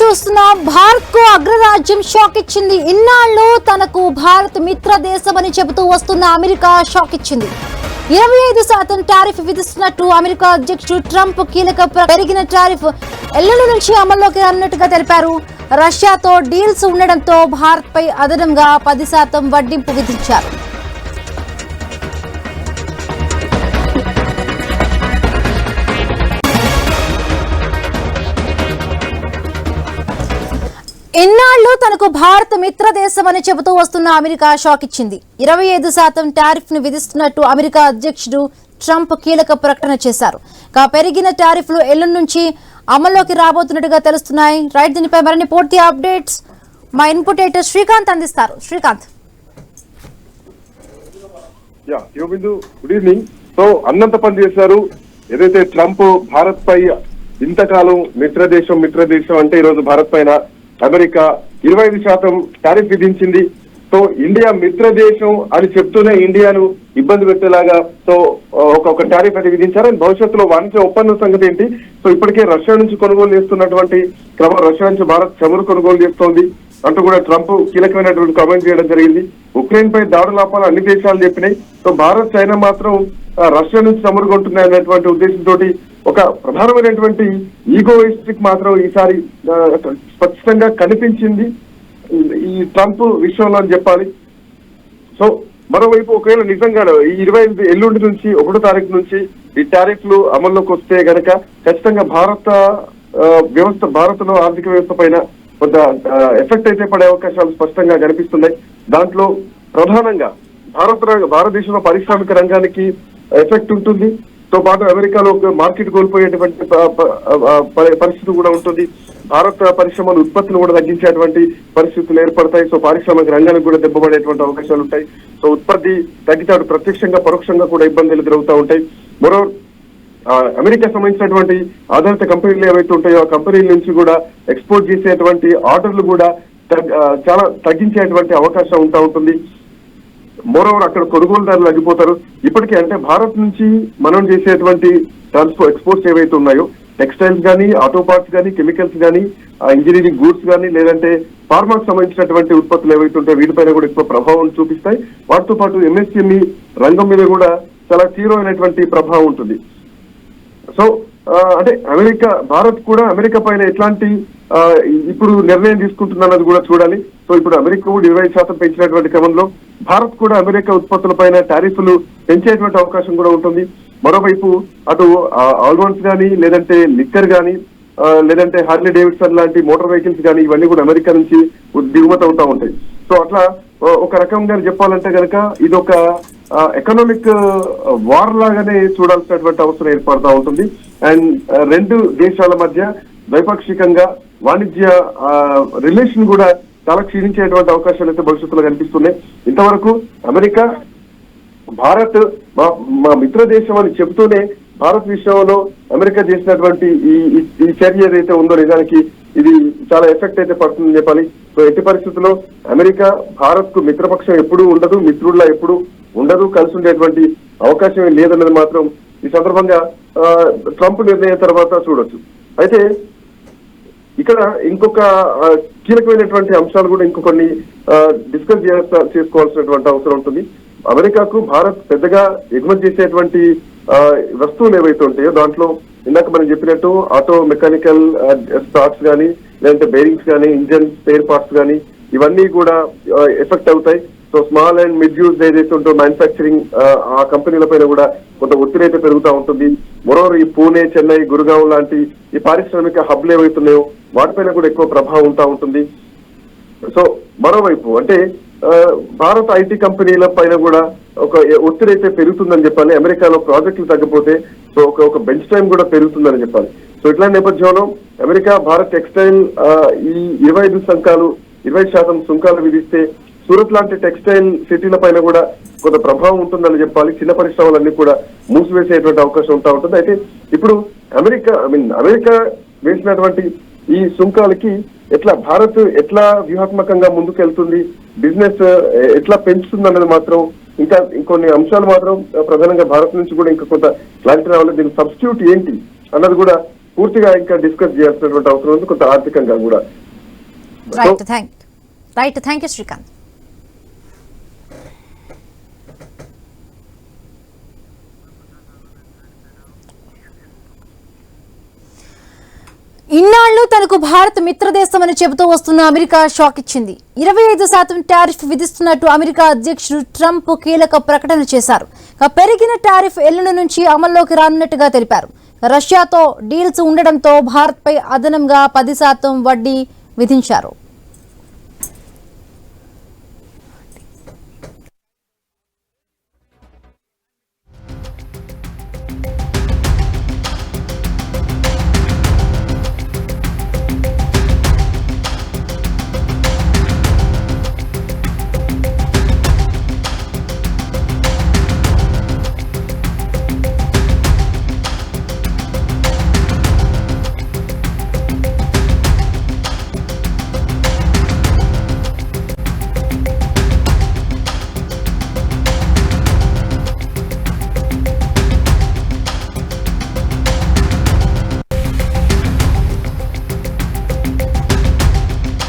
చూస్తున్నాం. భారత్ కు అగ్రరాజ్యం షాక్ ఇచ్చింది. ఇన్నాళ్ళు తనకు భారత్ మిత్ర దేశమని చెబుతూ వస్తున్న అమెరికా షాక్ ఇచ్చింది. 25% టారిఫ్ విధిస్తున్నట్టు అమెరికా అధ్యక్షుడు ట్రంప్ కీలక పెరిగిన టారిఫ్ ఎల్లుండి నుంచి అమల్లోకి రానున్నట్టుగా తెలిపారు. రష్యాతో డీల్స్ ఉండడంతో భారత్ పై అదనంగా 10% వడ్డింపు విధించారు. ఇన్నాళ్లు తనకు భారత్ మిత్ర దేశమని చెబుతూ వస్తున్న అమెరికా షాక్ ఇచ్చింది. 25% టారిఫ్ ను విధిస్తున్నట్టు అమెరికా అధ్యక్షుడు ట్రంప్ కీలక ప్రకటన చేశారు. పెరిగిన టారిఫ్లు ఎల్లుండి నుంచి అమల్లోకి రాబోతున్నట్టుగా తెలుస్తున్నాయి. రైట్, దీనిపై మరిన్ని పూర్తి అప్డేట్స్ మా ఇన్పుట్ ఎడిటర్ శ్రీకాంత్ అందిస్తారు. శ్రీకాంత్. Good evening. సో అన్నంత పని చేశారు. ఏదైతే ట్రంప్ భారత్ పై ఇంతకాలం మిత్ర దేశం అంటే ఈరోజు భారత్ పైన అమెరికా 25% టారిఫ్ విధించింది. సో ఇండియా మిత్ర దేశం అని చెప్తూనే ఇండియాను ఇబ్బంది పెట్టేలాగా సో ఒక టారిఫ్ అది విధించారు. భవిష్యత్తులో వాణిజ్య ఒప్పందం సంగతి ఏంటి? సో ఇప్పటికే రష్యా నుంచి కొనుగోలు చేస్తున్నటువంటి క్రమం, రష్యా నుంచి భారత్ చమురు కొనుగోలు చేస్తోంది అంటూ కూడా ట్రంప్ కీలకమైనటువంటి కామెంట్ చేయడం జరిగింది. ఉక్రెయిన్ పై దాడులు ఆపాలని అన్ని దేశాలు చెప్పినాయి. సో భారత్, చైనా మాత్రం రష్యా నుంచి చమురు కొంటున్నాయి అనేటువంటి ఉద్దేశంతో ఒక ప్రధానమైనటువంటి ఈగోయిస్టిక్ మాత్రం ఈసారి స్పష్టంగా కనిపించింది ఈ ట్రంప్ విషయంలో అని చెప్పాలి. సో మరోవైపు ఒకవేళ నిజంగా ఈ 25 ఎల్లుండి నుంచి 1వ తారీఖు నుంచి ఈ టారిఫ్లు అమల్లోకి వస్తే గనక ఖచ్చితంగా భారత్లో ఆర్థిక వ్యవస్థ పైన కొంత ఎఫెక్ట్ అయితే పడే అవకాశాలు స్పష్టంగా కనిపిస్తున్నాయి. దాంట్లో ప్రధానంగా భారతదేశంలో పారిశ్రామిక రంగానికి ఎఫెక్ట్ ఉంటుంది. తో పాటు అమెరికాలో మార్కెట్ కోల్పోయేటువంటి పరిస్థితి కూడా ఉంటుంది. భారత పరిశ్రమల ఉత్పత్తిని కూడా తగ్గించేటువంటి పరిస్థితులు ఏర్పడతాయి. సో పారిశ్రామిక రంగానికి కూడా దెబ్బపడేటువంటి అవకాశాలు ఉంటాయి. సో ఉత్పత్తి తగ్గితే ప్రత్యక్షంగా పరోక్షంగా కూడా ఇబ్బందులు ఎదురవుతూ ఉంటాయి. మరో అమెరికా సంబంధించినటువంటి ఆధారిత కంపెనీలు ఏవైతే ఉంటాయో ఆ కంపెనీల నుంచి కూడా ఎక్స్పోర్ట్ చేసేటువంటి ఆర్డర్లు కూడా చాలా తగ్గించేటువంటి అవకాశం ఉంటుంది. మోరోవర్ అక్కడ కొనుగోలుదారులు తగ్గిపోతారు. ఇప్పటికే అంటే భారత్ నుంచి మనం చేసేటువంటి ఎక్స్పోర్ట్స్ ఏవైతే ఉన్నాయో టెక్స్టైల్స్ కానీ, ఆటో పార్ట్స్ కానీ, కెమికల్స్ కానీ, ఇంజనీరింగ్ గూడ్స్ కానీ, లేదంటే ఫార్మాకు సంబంధించినటువంటి ఉత్పత్తులు ఏవైతే ఉంటాయో వీటిపైన కూడా ఎక్కువ ప్రభావం చూపిస్తాయి. వాటితో పాటు ఎంఎస్ఎంఈ రంగం మీద కూడా చాలా తీవ్రమైనటువంటి ప్రభావం ఉంటుంది. సో అంటే భారత్ కూడా అమెరికా పైన ఎట్లాంటి ఇప్పుడు నిర్ణయం తీసుకుంటుందన్నది కూడా చూడాలి. సో ఇప్పుడు అమెరికా కూడా 20% పెంచినటువంటి క్రమంలో భారత్ కూడా అమెరికా ఉత్పత్తుల పైన టారిఫ్లు పెంచేటువంటి అవకాశం కూడా ఉంటుంది. మరోవైపు అటు ఆల్మోన్స్ కానీ, లేదంటే లిక్కర్ కానీ, లేదంటే హార్లీ డేవిడ్సన్ లాంటి మోటార్ వెహికల్స్ కానీ ఇవన్నీ కూడా అమెరికా నుంచి దిగుమతి అవుతా ఉంటాయి. సో అట్లా ఒక రకంగా చెప్పాలంటే కనుక ఇది ఒక ఎకనామిక్ వార్ లాగానే చూడాల్సినటువంటి అవసరం ఏర్పడతా ఉంటుంది. అండ్ రెండు దేశాల మధ్య ద్వైపాక్షికంగా వాణిజ్య రిలేషన్ కూడా చాలా క్షీణించేటువంటి అవకాశాలు అయితే భవిష్యత్తులో కనిపిస్తున్నాయి. ఇంతవరకు అమెరికా భారత్ మా మిత్ర దేశం అని చెబుతూనే భారత్ విషయంలో అమెరికా చేసినటువంటి ఈ చర్య ఏదైతే ఉందో నిజానికి ఇది చాలా ఎఫెక్ట్ అయితే పడుతుందని చెప్పాలి. సో ఎట్టి పరిస్థితుల్లో అమెరికా భారత్ కు మిత్రపక్షం ఎప్పుడూ ఉండదు, మిత్రుల్లా ఎప్పుడు ఉండదు, కలిసి ఉండేటువంటి అవకాశం లేదన్నది మాత్రం ఈ సందర్భంగా ట్రంప్ నిర్ణయం తర్వాత చూడొచ్చు. అయితే ఇక్కడ ఇంకొక కీలకమైనటువంటి అంశాలు కూడా ఇంకొన్ని డిస్కస్ చేసుకోవాల్సినటువంటి అవసరం ఉంటుంది. అమెరికాకు భారత్ పెద్దగా ఎగుమతి చేసేటువంటి వస్తువులు ఏవైతే ఉంటాయో దాంట్లో ఇందాక మనం చెప్పినట్టు ఆటో మెకానికల్ పార్ట్స్ కానీ, లేదంటే బేరింగ్స్ కానీ, ఇంజన్ స్పేర్ పార్ట్స్ కానీ ఇవన్నీ కూడా ఎఫెక్ట్ అవుతాయి. So small and mid use ఏదైతే ఉంటో మ్యానుఫ్యాక్చరింగ్ ఆ కంపెనీల పైన కూడా కొంత ఒత్తిడి అయితే పెరుగుతూ ఉంటుంది. మరోవర్ ఈ పూణే, చెన్నై, గురుగావ్ లాంటి ఈ పారిశ్రామిక హబ్లు ఏవైతున్నాయో వాటిపైన కూడా ఎక్కువ ప్రభావం ఉంటుంది. సో మరోవైపు అంటే భారత ఐటీ కంపెనీల పైన కూడా ఒక ఒత్తిడి అయితే పెరుగుతుందని చెప్పాలి. అమెరికాలో ప్రాజెక్టులు తగ్గిపోతే సో ఒక బెంచ్ టైం కూడా పెరుగుతుందని చెప్పాలి. సో ఇట్లాంటి నేపథ్యంలో అమెరికా భారత్ టెక్స్టైల్ ఈ 20% సుంకాలు విధిస్తే సూరత్ లాంటి టెక్స్టైల్ సిటీల పైన కూడా కొంత ప్రభావం ఉంటుందని చెప్పాలి. చిన్న పరిశ్రమలన్నీ కూడా మూసివేసేటువంటి అవకాశం ఉంటుంది. అయితే ఇప్పుడు అమెరికా వేసినటువంటి ఈ సుంకాలకి భారత్ ఎట్లా వ్యూహాత్మకంగా ముందుకెళ్తుంది, బిజినెస్ ఎట్లా పెంచుతుంది అన్నది మాత్రం ఇంకా ఇంకొన్ని అంశాలు మాత్రం ప్రధానంగా భారత్ నుంచి కూడా ఇంకా కొంత క్లారిటీ రావాలి. దీని సబ్స్టిట్యూట్ ఏంటి అన్నది కూడా పూర్తిగా ఇంకా డిస్కస్ చేయాల్సినటువంటి అవసరం ఉంది, కొంత ఆర్థికంగా కూడా. Thank you Srikanth. ఇన్నాళ్లు తనకు భారత్ మిత్రదేశమని చెబుతూ వస్తున్న అమెరికా షాక్ ఇచ్చింది. 25% టారిఫ్ విధిస్తున్నట్టు అమెరికా అధ్యక్షుడు ట్రంప్ కీలక ప్రకటన చేశారు. పెరిగిన టారిఫ్ ఎల్లుండి నుంచి అమల్లోకి రానున్నట్టుగా తెలిపారు. రష్యాతో డీల్స్ ఉండడంతో భారత్పై అదనంగా 10% వడ్డీ విధించారు.